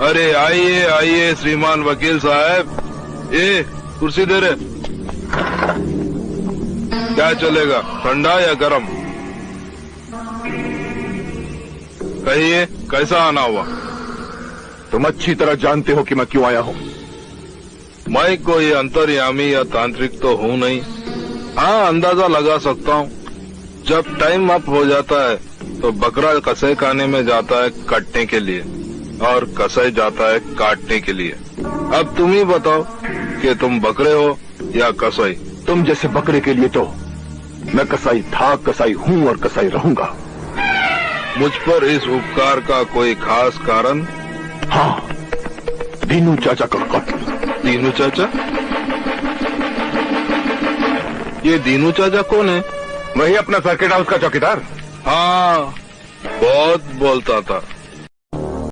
अरे आइए आइए श्रीमान वकील साहब, ये कुर्सी दे रहे। क्या चलेगा, ठंडा या गरम? कहिए कैसा आना हुआ? तुम अच्छी तरह जानते हो कि मैं क्यों आया हूँ। मैं कोई अंतर्यामी या तांत्रिक तो हूँ नहीं। हाँ, अंदाजा लगा सकता हूँ। जब टाइम अप हो जाता है तो बकरा कसाई खाने में जाता है काटने के लिए और कसाई जाता है काटने के लिए। अब तुम ही बताओ कि तुम बकरे हो या कसाई। तुम जैसे बकरे के लिए तो मैं कसाई था, कसाई हूँ और कसाई रहूंगा। मुझ पर इस उपकार का कोई खास कारण? हाँ, दीनू चाचा का कत्ल। दीनू चाचा? ये दीनू चाचा कौन है? वही अपना सर्किट हाउस का चौकीदार। हाँ, बहुत बोलता था।